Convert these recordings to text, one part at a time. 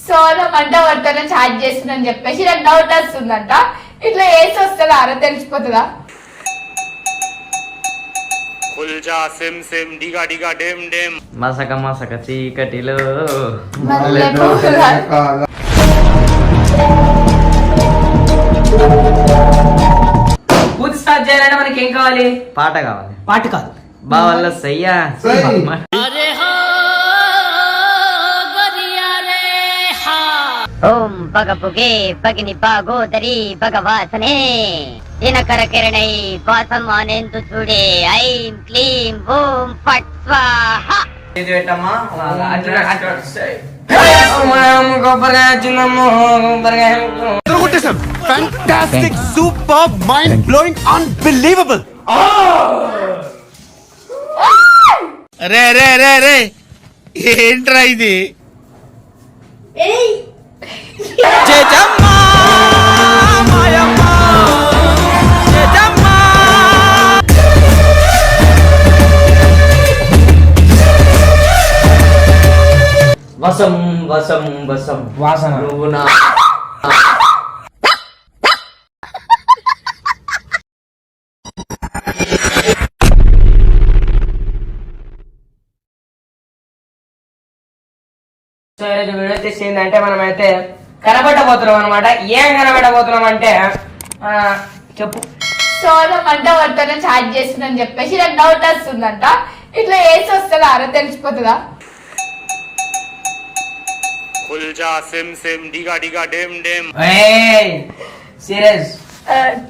సోనం అంటే ఎవరితోనే చాట్ చేస్తుందని చెప్పేసి నాకు డౌట్ వస్తుందంట. ఇట్లా వేసి వస్తుందా అరే తెలిసిపోతుందా? మసక మసక చీకటిలో పూజ స్టార్ట్ చేయాలంటే మనకి ఏం కావాలి? పాట కావాలి. పాట కాదు బావల్ల సయ్యా ఓం పగపుగే పగిని పాగోదరి భగవాసనే దినకర కిరణై పాసం అనేందు చూడే ఐం క్లీం ఓం ఫట్ స్వాహ. ఇది పెట్టమ్మా. కొబ్బరికాయ చిన్నమ్మ కొబ్బరికాయ. Fantastic, superb, mind-blowing, unbelievable. రే రే రే రే ఏంట్రా ఇది? వసం వసం వసం వాసన నువ్వు నా వీడియో తీసిందంటే మనమైతే కనబడబోతున్నాం అనమాట. ఏం కనబడబోతున్నాం అంటే చెప్పు. సోనం అంటే ఎవరితోనే చాట్ చేస్తుందని చెప్పేసి నాకు డౌట్ వస్తుందంట. ఇట్లా వేసి వస్తుందా అరే తెలిసిపోతుందా? సీరియస్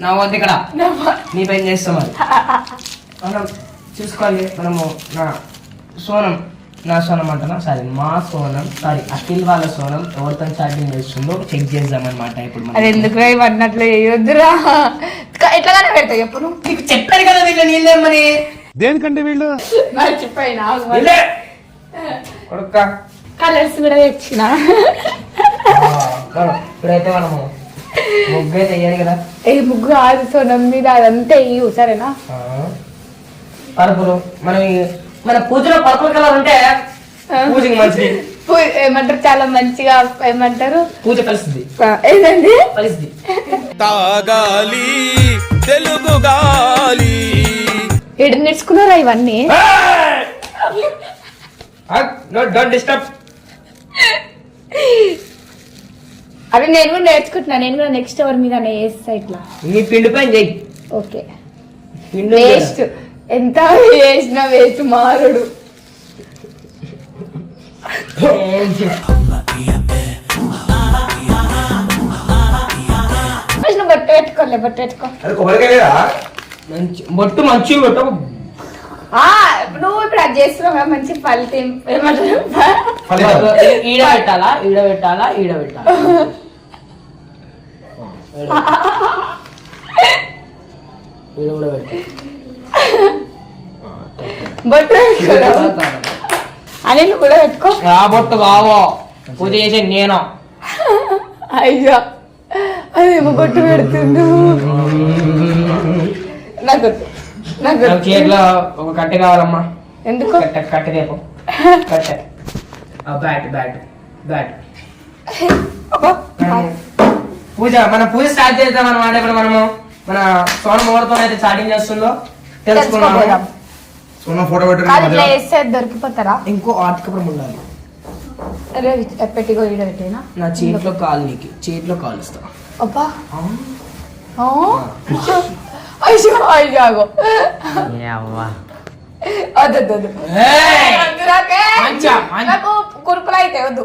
నా వద్దు ఇక్కడ నీ పని చేస్తాం. అది మనం చూసుకోవాలి. మనము నా సోనం అంటున్నా సారీ మా సోనం సారీ అఖిల్ వాళ్ళ సోనం ఎవరితో చాటింగ్ చేస్తుందో చెక్ చేద్దాం అనమాట. ఇప్పుడు అది ఎందుకు అన్నట్లు వేయొద్దురా. ఎట్లాగానే పెడతావు ఎప్పుడు? నీకు చెప్పాను కదా వీళ్ళు నీళ్ళేమని. దేనికంటే వీళ్ళు మర్చిపోయినా కొడుక్క కలర్స్ కూడా తెచ్చిన. ఇప్పుడైతే మనము ముగ్గు అయితే వేయాలి కదా. ఏ ముగ్గు కాదు సోనం మీద అదంతా ఇవ్వు సరేనా? పరుపులు మన పూజలో పర్పుల్ కలర్ ఉంటే పూజకి మంచిది. ఏమంటారు చాలా మంచిగా ఏమంటారు పూజ కలిసింది. ఏంటండి కలిసింది. తాగాలి తెలుగు గాలి. ఎడు నేర్చుకున్నారా ఇవన్నీ? Don't disturb. అవి నేను కూడా నేర్చుకుంటున్నా. నేను కూడా నెక్స్ట్ ఎవరి మీద వేస్తా ఇట్లా. నీ పిండి పైన చెయ్యి. ఓకే వేస్ట్ ఎంత వేసినా వేస్ట్ మారుడు. బొట్టు పెట్టుకోలే బొట్టు పెట్టుకో. బొట్టు మంచి బొట్టు. నువ్వు ఇప్పుడు అది చేస్తున్నావు కదా మంచి ఫలితం ఏమంటారు? ఈడ పెట్టాలా ఈడ పెట్టాలా ఈడ పెట్టాలా ఈడ కూడా పెట్టాలి. బొట్టు అని కూడా పెట్టుకో. ఆ బొట్టు కావో పూజ చేసే నేను. అయ్యా అదేమో బొట్టు పెడుతుండు. నాకు చేతిలో ఒక కట్టె కావాలమ్మా. ఎందుకు? కట్టె రేపు కట్టె బ్యాట్ బ్యాట్ బ్యాట్ పూజ. మన పూజ స్టార్ట్ చేద్దాం అనమాట. ఇప్పుడు మనము మన సోనం ఎవరితో అయితే చాటింగ్ చేస్తుందో తెలుసుకున్నాము. ఫోటో దొరికిపోతారా? ఇంకో ఆర్టికపురం ఉండాలి. పెట్టిగో ఈడ పెట్టేనా? నా చేతిలో కాలు నీకు చేతిలో కాలు ఇస్తా. అబ్బా అయ్యో అయ్యాగో వద్దు నాకు కురుకులు అయితే వద్దు.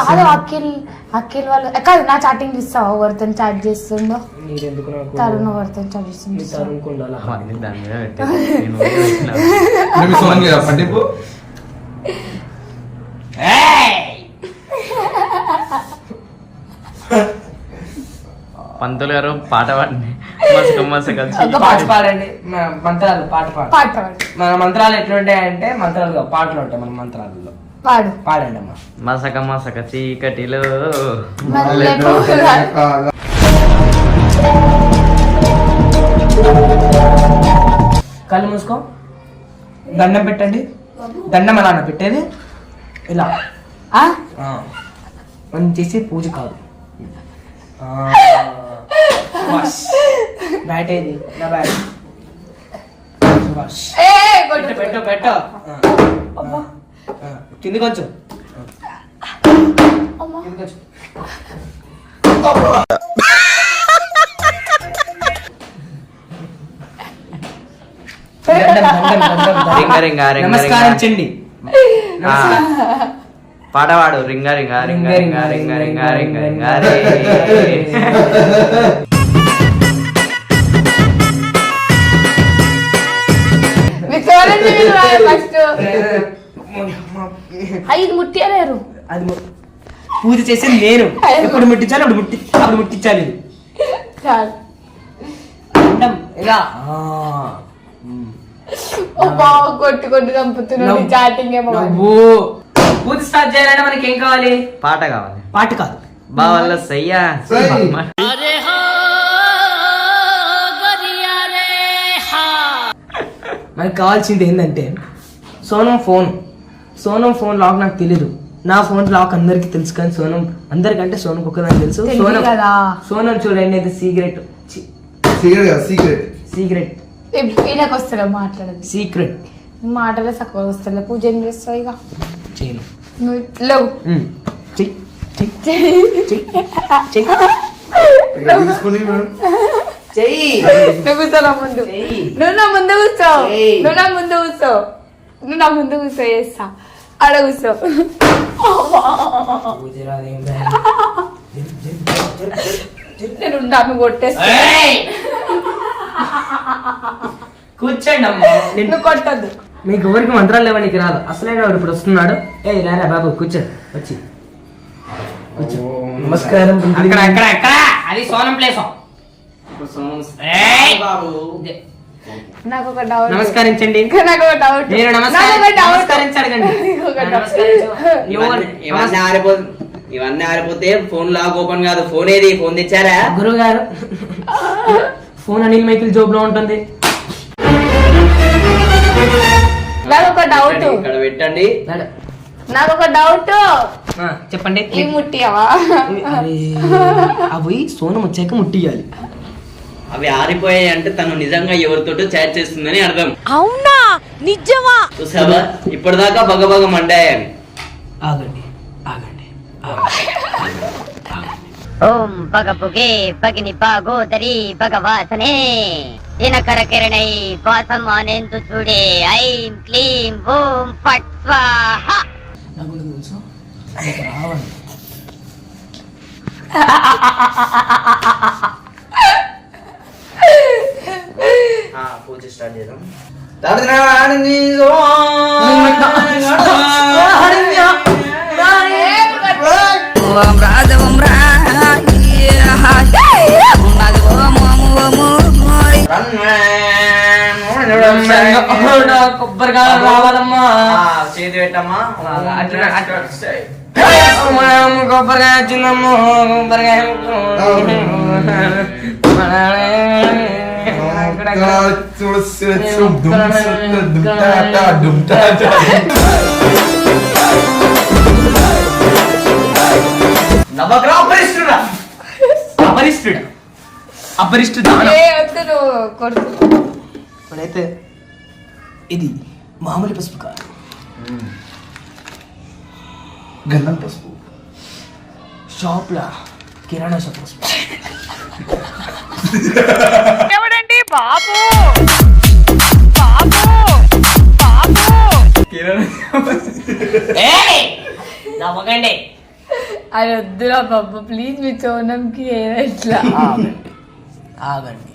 కాదు అఖిల్ వాళ్ళు కాదు నా చాటింగ్ ఇస్తావా? ఎవరితో చాట్ చేస్తుందో తరుణ్ ఎవరితో చాట్ చేస్తుందో పంతులు గారు పాట పాడండి. మసక మసక పాట పాడండి. మంత్రాలు పాట పాడండి. మన మంత్రాలు ఎట్లుంటాయంటే మంత్రాలు పాటలు ఉంటాయి. మన మంత్రాలలో పాడండి అమ్మా. మసక మసక చీకటిలో కళ్ళు మూసుకో. దండం పెట్టండి. దండం ఎలా అన్న పెట్టేది ఇలా ఆ? మనం చేసే పూజ కాదు. బ్యాట్ ఏది నా బ్యాట్ ఏ, కొట్టు. పెట్టు పెట్టు కింది కొంచెం అమ్మా. కింది కొంచెం రింగ రింగ రింగ నమస్కరించండి. పాట పాడు రింగ రింగ రింగ రింగ రింగ రింగ రింగ రింగ రే. మీకు ఎవరంటే మీరు రాయాలి ఫస్ట్. ఐదు ముట్టియలేరు. అది పూజ చేసేది నేను. ఎప్పుడు ముట్టించాలి అప్పుడు ముట్టించాలి. ఇది చాలు. దండం ఇలా అబ్బా, కొట్టు కొట్టు చంపుతున్నాడు చాటింగ్ ఏమో. నవ్వు. పూజ స్టార్ట్ చేయాలంటే మనకి ఏం కావాలి? పాట కావాలి. పాట కాదు, బావల్ల సయ్యా. మనకి కావాల్సింది ఏంటంటే సోనం ఫోన్ లాక్ నాకు తెలీదు. నా ఫోన్ లాక్ అందరికి తెలుసు, కానీ సోనం అందరికంటే సోనం ఒక్కదానికి తెలుసు. తెలియదు కదా. సోనం చూడండి, ఇది సీక్రెట్ ఈయనకు వస్తాడు మాట్లాడదు. సీక్రెట్ మాటలే తక్కువ వస్తాడు. పూజ ఏం చేస్తావు ఇక? చేయను. నువ్వు లేవు. చెయ్యి. నువ్వు కూర్చో నా ముందు. నువ్వు నా ముందు కూర్చో. నువ్వు నా ముందు కూర్చో. నువ్వు నా ముందు కూర్చో. చేస్తా ఆడ కూర్చో. నేను నన్ను కొట్టేస్తా. కూర్చోండి అమ్మా. నువ్వు కొట్టద్దు. మీకు ఎవరికి మంత్రాలు లేవా? నీకు రాదు. అసలైన వాడు ఇప్పుడు వస్తున్నాడు. ఏ రారా బాబు, కూర్చో. వచ్చి కూర్చో. నమస్కారం. అది సోనం ప్లేస్. నాకు ఒక డౌట్. నమస్కరించండి. నాకు ఒక డౌట్. నేను నమస్కరించండి. ఇవన్నీ ఆరిపోతే ఫోన్ లాక్ ఓపెన్ కాదు. ఫోన్ ఏది? ఫోన్ తెచ్చారా? గురువు గారు, ఫోన్ అనిల్ మైకిల్ జోబ్ లో ఉంటుంది. నాకు ఒక డౌట్. ఇక్కడ పెట్టండి. నాకు ఒక డౌట్. చెప్పండి. ఈ ముట్టియవా? అవి సోనం వచ్చాక ముట్టియాలి. అవి ఆరిపోయాయి అంటే తను నిజంగా ఎవరితోటో చాట్ చేస్తుందని అర్థం. అవునా? నిజమా? చూసావా, ఇప్పటిదాకా బగబగ మండాయి అవి. ఆగండి. ఓం పగపుగే పగిని పాగోదరి భగవాసనే దినకర కిరణై పాసం అనేందు చూడే ఐం క్లీం ఓం ఫట్ స్వాహ. నాకు తెలుసు రావాలి. పూజ స్టార్ట్ చేద్దాం. కొబ్బరికాయ రావాలమ్మా. చేతి పెట్టమ్మా. కొబ్బరికాయ వచ్చిందమ్మా. కొబ్బరికాయ అపరిష్టుడు. ఇప్పుడైతే ఇది మామూలు పసుపు కాదు, గంధం పసుపు. షాప్ లా కిరాణా షాప్ పసుపు. ఎవడండి బాబు? నమ్మకండి. అది వద్దురా బాబు ప్లీజ్. మీ సోనంకి ఎట్లా? ఆగండి.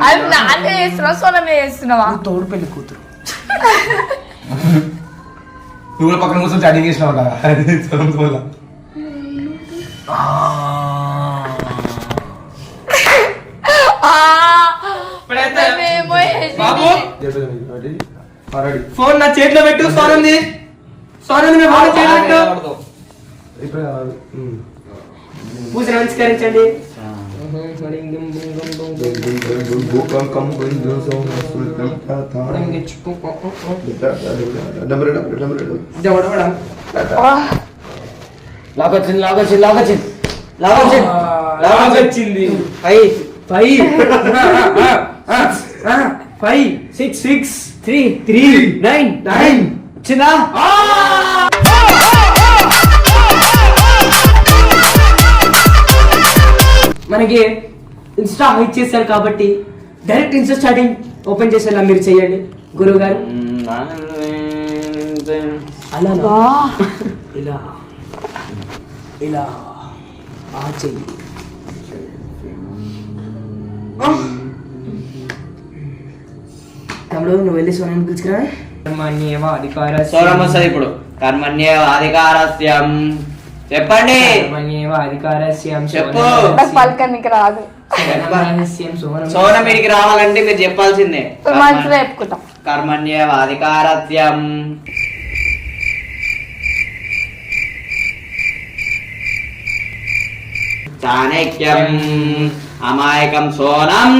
అది నాకే చేస్తున్నావా సోనమే చేస్తున్నావా? తోడు పెళ్లి కూతురు. నువ్వు కూడా పక్కన కూర్చొని చాటింగ్ చేసినావు కదా. ఫోన్ నా చేతిలో పెట్టు. సోనంది ఫోన్ చేతిలో పెట్టు. పూజ నమస్కరించండి. లాగొచ్చింది 5 6 3 9 వచ్చిందా? మనకి ఇన్స్టా హైట్ చేశారు కాబట్టి డైరెక్ట్ ఇన్స్టా స్టార్టింగ్ ఓపెన్ చేసేలా మీరు చెయ్యండి గురువు గారు. అలా ఇలా ఇలా చెయ్యి. తమ్ముడు నువ్వు వెళ్ళి సోనాన్ని పిలుచుకురా. సోనం వస్తుంది ఇప్పుడు. కర్మణ్యేవాధికారస్యం చెప్పండి. చెప్పు. పలకనికి రాదు. సోనం వీడికి రావాలంటే మీరు చెప్పాల్సిందే. మనసులో చెప్పుకుంటాం. కర్మణ్యేవాధికారస్యం చాణక్యం అమాయకం సోనం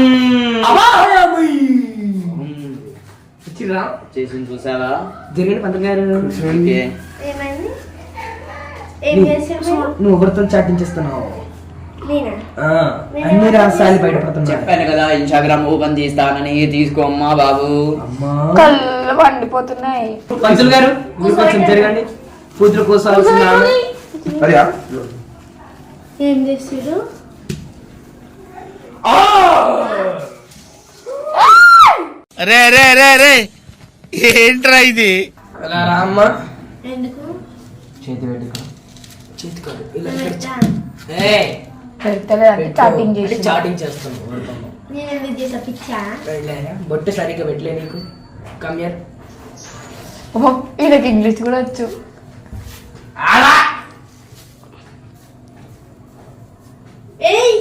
చేసి చూసావా? జరిగిన పంతులు గారు ఏమైంది? ఏం చేసావు? నువ్వు ఎవరితో చాటింగ్ చేస్తున్నావు? అన్ని రహస్యాలు బయటపడుతున్నాయి. చెప్పాను కదా ఇన్స్టాగ్రామ్ ఓపెన్ చేస్తానని. తీసుకో అమ్మా బాబు. కళ్ళు వండిపోతున్నాయి. పంతులు గారు మీరు కొంచెం జరగండి. కూతురు కోసాల్సిన ఏం చేసాడు? రే రే రే రే ఏంట్రా ఇది? అమ్మా ఎందుకు? చేతి పెట్టి చేతి కాదు ఇలా చాటింగ్ చేసి చాటింగ్ చేస్తాను. నేను ఎందుకు చేసా పిచ్చా? బొట్టు సరిగ్గా పెట్టలే నీకు. కమ్యర్ వీళ్ళకి ఇంగ్లీష్ కూడా వచ్చు. ఏయ్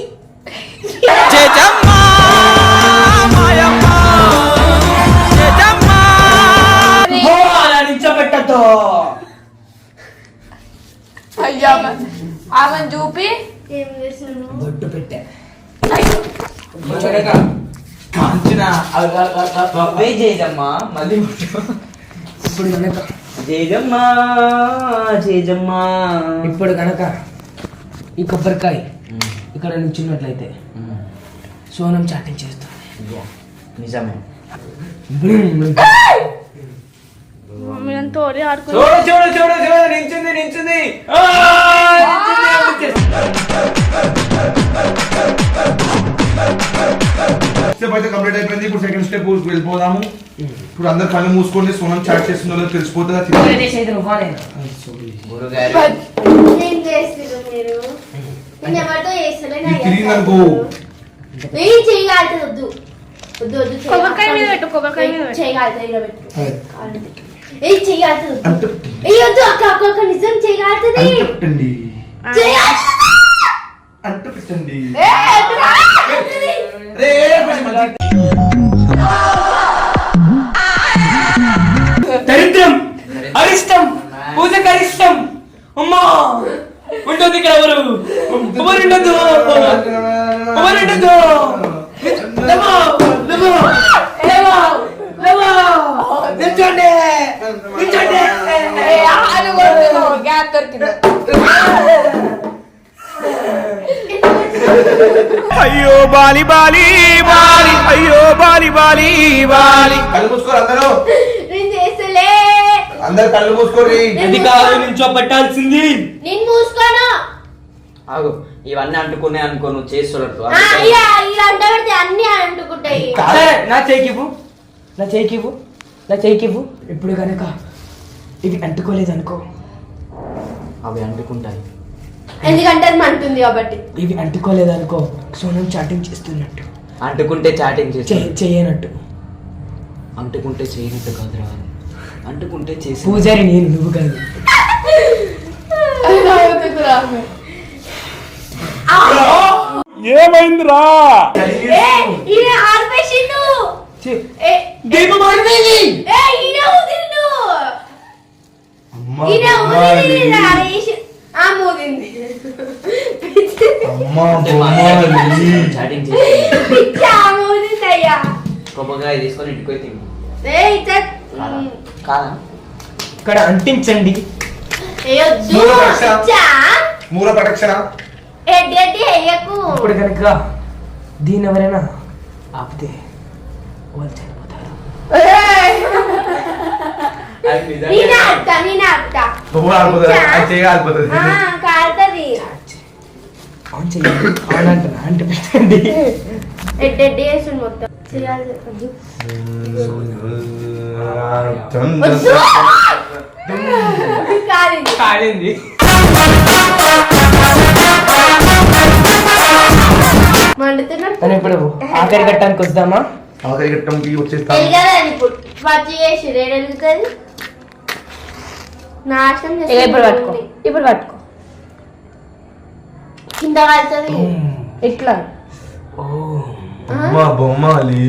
నిల్చోబెట్టద్దు. అయ్యా ఆమె చూపి ఏం చేసాను? బొట్టు పెట్టా. జేజమ్మా మళ్ళీ ఇప్పుడు కనుక జేజమ్మా జేజమ్మా ఇప్పుడు కనుక ఈ కొబ్బరికాయ ఇక్కడ నిల్చున్నట్లయితే సోనం చాటింగ్ చేస్తాను. నిజమే. తోడి ఆడుకుని చూడు చూడు చూడు చూడు నించుంది నించుంది. స్టెప్ అయితే కంప్లీట్ అయిపోయింది. ఇప్పుడు సెకండ్ స్టెప్ వెళ్ళిపోదాము. ఇప్పుడు అందరు కళ్ళు మూసుకోండి. సోనం చాట్ చేస్తుందో తెలిసిపోతుందా? గురుగారు ఏం చేస్తారు మీరు? నేను ఎవరితో చేస్తలే. తిరిగిందనుకో ఏం చేయగలుగుతుంది? వద్దు వద్దు వద్దు. కొబ్బరికాయ మీద పెట్టు. కొబ్బరికాయ మీద పెట్టు. చేయగలుగుతుంది. ఏం చేయగలుగుతుంది? ఏ వద్దు అక్క అక్క అక్క నిజం చేయగలుగుతుంది. పెట్టండి అంటు పెట్టండి. దరిద్రం అరిష్టం పూజకు అరిష్టం. అమ్మా ఉంటుంది ఇక్కడ. ఎవరు ఉండదు నిల్చోండి నిల్చోండి. గ్యాప్ దొరికింది. అయ్యో బాలి బాలి బాలి అయ్యో బాలి బాలి బాలి. కళ్ళు మూసుకోరు అందరూ. నేను చేస్తలే. అందరు కళ్ళు మూసుకోరి. అది కాదు నిల్చోబెట్టాల్సింది. నేను మూసుకోను. ఆగు. ఇవన్నీ అంటుకునే అనుకో. నువ్వు చేస్తున్నట్టు ఇలా అంట పెడితే అన్ని అంటుకుంటాయి. నా చేయికివ్వు నా చేయికివ్వు నా చేయికివ్వు. ఇప్పుడు కనుక ఇవి అంటుకోలేదు అనుకో అవి అంటుకుంటాయి. ఎందుకంటే అది అంటుంది కాబట్టి. ఇవి అంటుకోలేదు అనుకో సోనం చాటింగ్ చేస్తున్నట్టు. అంటుకుంటే చాటింగ్ చేసి చేయనట్టు. అంటుకుంటే చేయనట్టు కాదురా. అంటుకుంటే చేసి. పూజారి నేను, నువ్వు కాదు. ఏమైందిరా? ఆర్పేసిండు. దీపం ఆరిపోయింది. అమ్మా బొమ్మాలి. చాటింగ్ చేసి పిచ్చా మూదితయ్యా కొబ్బరికాయ తీసుకొని ఇంటికి పోయి తిను. ఏయ్ చట్ కాదా ఇక్కడ అంటించండి. ఏయొద్దు మూల పరీక్ష. పిచ్చా మూల ప్రదక్షిణ. ఎడ్డెడ్డి అయ్యకు ఇప్పుడు కనుక దీన్ని ఎవరైనా ఆపితే వాళ్ళు చనిపోతారు. నేను ఆపుతా బొమ్మ ఆడిపోతుంది, అది చేయ ఆడిపోతుంది. కాలుతుంది ఆన్ చేయండి. ఆన్ అంటున్నా అంటే పెట్టండి. ఎడ్డెడ్డి వేసి మొత్తం చేయాలి వద్దు. కాలింది కాలింది. మండుతున్నట్టు మనం ఇప్పుడు ఆఖరి ఘట్టానికి వద్దామా? ఆఖరి ఘట్టంకి వచ్చేస్తాం. వెలగదని ఇప్పుడు పచ్చి చేసి వెలుగుతుంది నాశనం ఇప్పుడు పట్టుకో చేస్తుంది. ఇప్పుడు పట్టుకో కింద కాలుతుంది ఇట్లా బొమ్మ బొమ్మాలి.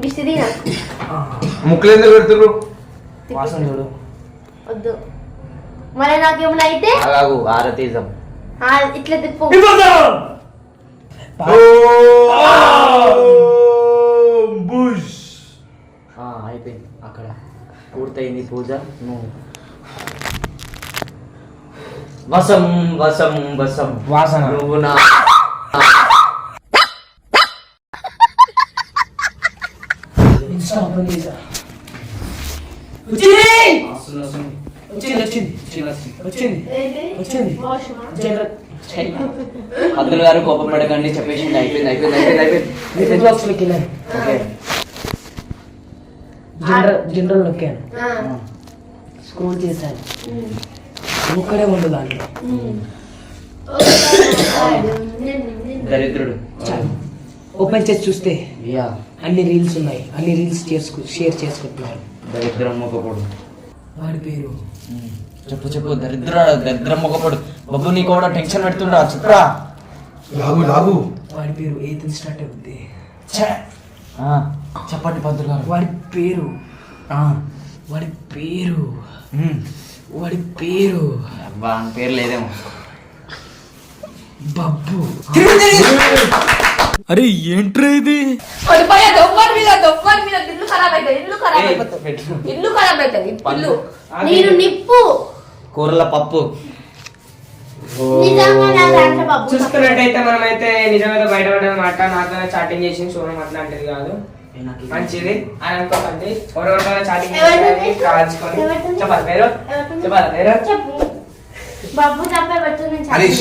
విసిరి నాకు ముక్కలు ఎందుకు పెడుతున్నారు? వాసన చూడు. వద్దు మరి నాకేమైనా అయితే అలాగూ ఆరతీజం ఇట్లా తిప్పు బుష్. అయిపోయింది అక్కడ పూర్తయింది పూజ. నువ్వు వసం వసం వసం వాసన. నువ్వు నా ఇన్స్టా ఓపెన్ చేసా. వచ్చింది వచ్చింది వచ్చింది వచ్చింది వచ్చింది. అబ్దుల్ గారు కోపం పడకండి చెప్పేసి అయిపోయింది అయిపోయింది అయిపోయింది అయిపోయింది. మెసేజ్ బాక్స్ లోకి వెళ్ళాను. Okay general నొక్కాను. స్క్రోల్ చేశాను. ఒక్కడే ఉండు దాంట్లో. దరిద్రుడు ఓపెన్ చేసి చూస్తే యా అన్ని రీల్స్ ఉన్నాయి. అన్ని రీల్స్ షేర్ చేసుకుంటున్నారు. దరిద్రం మొక్కపొడు. వాడి పేరు చెప్పు చెప్పు దరిద్రం మొక్కపొడు. బాబు నీకు కూడా టెన్షన్ పెడుతుండా చెప్పురా. లాగు లాగు. వాడి పేరు ఏతో స్టార్ట్ అవుద్ది. చెప్పండి పంతులు గారు. వాడి పేరు వాడి పేరు వాడి పేరు అబ్బా అని పేరు లేదేమో. బబ్బు. అరే ఏంట్రా ఇది? ఇల్లు ఖరాబ్ అవుతుంది ఇల్లు ఖరాబ్ అయిపోతుంది ఇల్లు ఖరాబ్ అవుతుంది ఇల్లు నేను నిప్పు కూరల పప్పు. నిజంగా నా దాంట్లో పప్పు చూసుకున్నట్టయితే మనమైతే నిజంగా బయటపడమాట. నాతో చాటింగ్ చేసి సోనం అట్లాంటిది కాదు. మంచిది అని అనుకోకండి. ఎవరెవరితో చాటింగ్ కాల్చుకొని చెప్పాలి పేరు చెప్పాలి పేరు చెప్పు బాబు తప్పే పెడుతుంది హరీష్,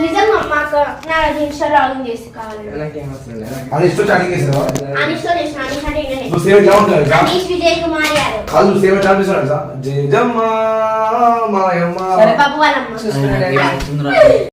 నిజంగా మాకు నా ఇన్స్టా లాగిన్ చేసి కావాలి నాకేం అవసరం లేదు. అది ఇష్టం చాటింగ్ చేసావా? అనిష్తో చేసిన అనిష్ అంటే ఈయననే. నువ్వు సేవ ఎట్లా ఉంటుంది తెలుసా? అనీష్ విజయ్ కుమార్ యాదవ్ కాదు నువ్వు సేవ ఎట్లా అనిపిస్తున్నాడు తెలుసా? జయజమ్మ మాయమ్మ. బాబు వాళ్ళమ్మ చూసుకున్నట్టయితే ఏమవుతుందిరా?